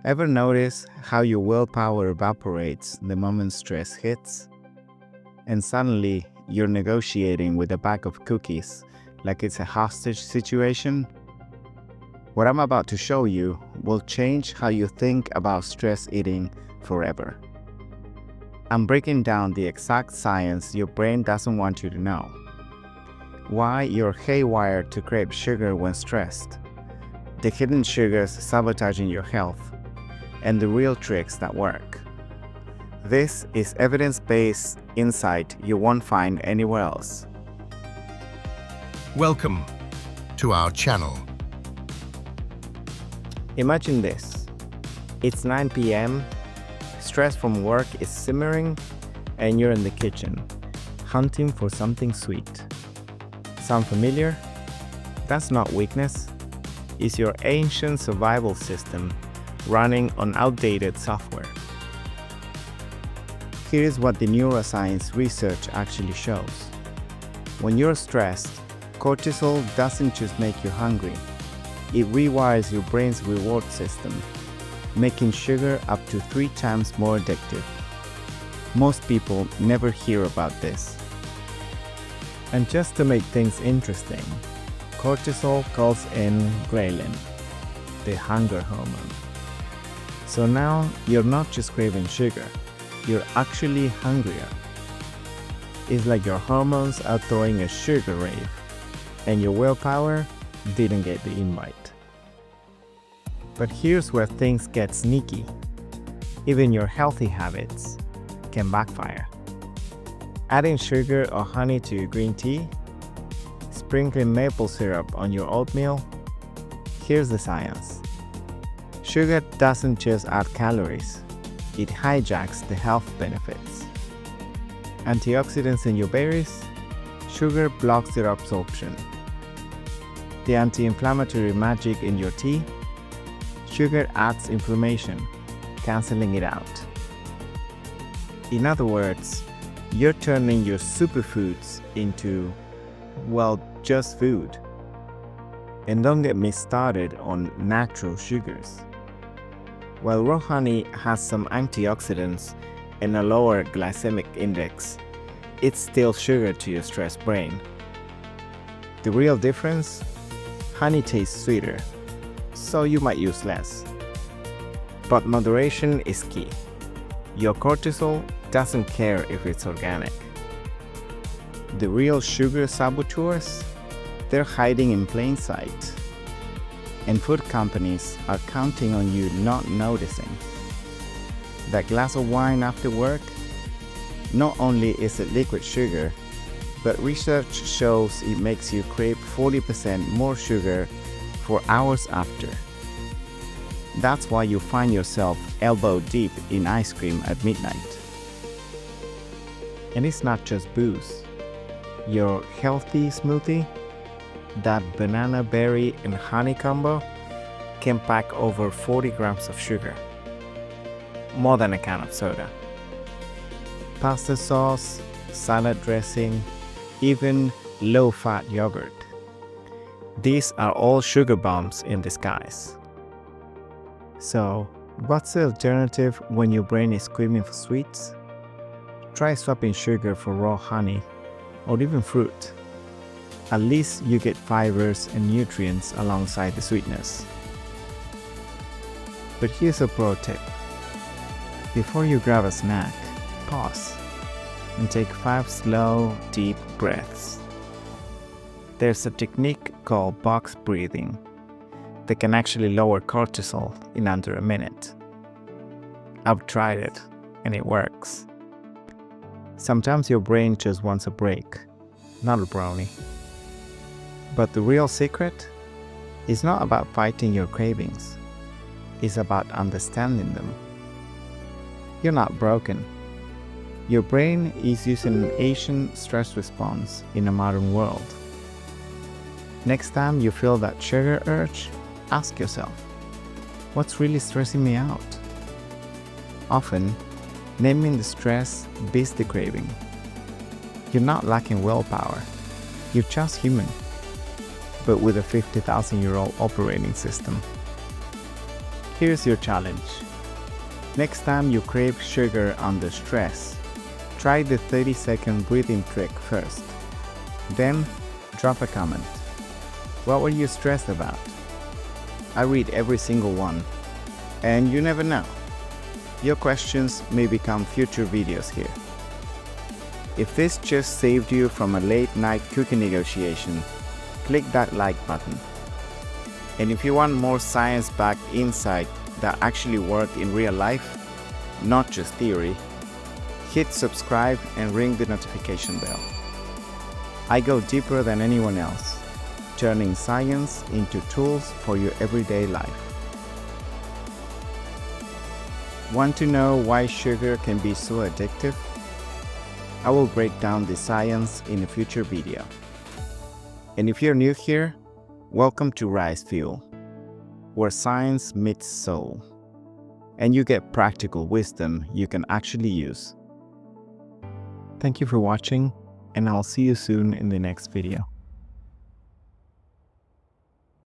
Ever notice how your willpower evaporates the moment stress hits? And suddenly, you're negotiating with a bag of cookies like it's a hostage situation? What I'm about to show you will change how you think about stress eating forever. I'm breaking down the exact science your brain doesn't want you to know. Why you're haywire to crave sugar when stressed, the hidden sugars sabotaging your health, and the real tricks that work. This is evidence-based insight you won't find anywhere else. Welcome to our channel. Imagine this. It's 9 p.m., stress from work is simmering, and you're in the kitchen, hunting for something sweet. Sound familiar? That's not weakness. It's your ancient survival system running on outdated software. Here's what the neuroscience research actually shows. When you're stressed, cortisol doesn't just make you hungry. It rewires your brain's reward system, making sugar up to 3 times more addictive. Most people never hear about this. And just to make things interesting, cortisol calls in ghrelin, the hunger hormone. So now you're not just craving sugar, you're actually hungrier. It's like your hormones are throwing a sugar rave, and your willpower didn't get the invite. But here's where things get sneaky. Even your healthy habits can backfire. Adding sugar or honey to your green tea, sprinkling maple syrup on your oatmeal. Here's the science. Sugar doesn't just add calories, it hijacks the health benefits. Antioxidants in your berries, sugar blocks their absorption. The anti-inflammatory magic in your tea, sugar adds inflammation, canceling it out. In other words, you're turning your superfoods into, well, just food. And don't get me started on natural sugars. While raw honey has some antioxidants and a lower glycemic index, it's still sugar to your stressed brain. The real difference? Honey tastes sweeter, so you might use less. But moderation is key. Your cortisol doesn't care if it's organic. The real sugar saboteurs? They're hiding in plain sight. And food companies are counting on you not noticing. That glass of wine after work? Not only is it liquid sugar, but research shows it makes you crave 40% more sugar for hours after. That's why you find yourself elbow deep in ice cream at midnight. And it's not just booze. Your healthy smoothie, that banana, berry, and honey combo, can pack over 40 grams of sugar. More than a can of soda. Pasta sauce, salad dressing, even low-fat yogurt. These are all sugar bombs in disguise. So, what's the alternative when your brain is screaming for sweets? Try swapping sugar for raw honey or even fruit. At least you get fibers and nutrients alongside the sweetness. But here's a pro tip. Before you grab a snack, pause and take 5 slow, deep breaths. There's a technique called box breathing that can actually lower cortisol in under a minute. I've tried it, and it works. Sometimes your brain just wants a break, not a brownie. But the real secret is not about fighting your cravings. It's about understanding them. You're not broken. Your brain is using an ancient stress response in a modern world. Next time you feel that sugar urge, ask yourself, what's really stressing me out? Often, naming the stress beats the craving. You're not lacking willpower. You're just human, but with a 50,000-year-old operating system. Here's your challenge. Next time you crave sugar under stress, try the 30-second breathing trick first. Then, drop a comment. What were you stressed about? I read every single one. And you never know. Your questions may become future videos here. If this just saved you from a late-night cookie negotiation, click that like button. And if you want more science-backed insight that actually work in real life, not just theory, hit subscribe and ring the notification bell. I go deeper than anyone else, turning science into tools for your everyday life. Want to know why sugar can be so addictive? I will break down the science in a future video. And if you're new here, welcome to Rice Fuel, where science meets soul, and you get practical wisdom you can actually use. Thank you for watching, and I'll see you soon in the next video.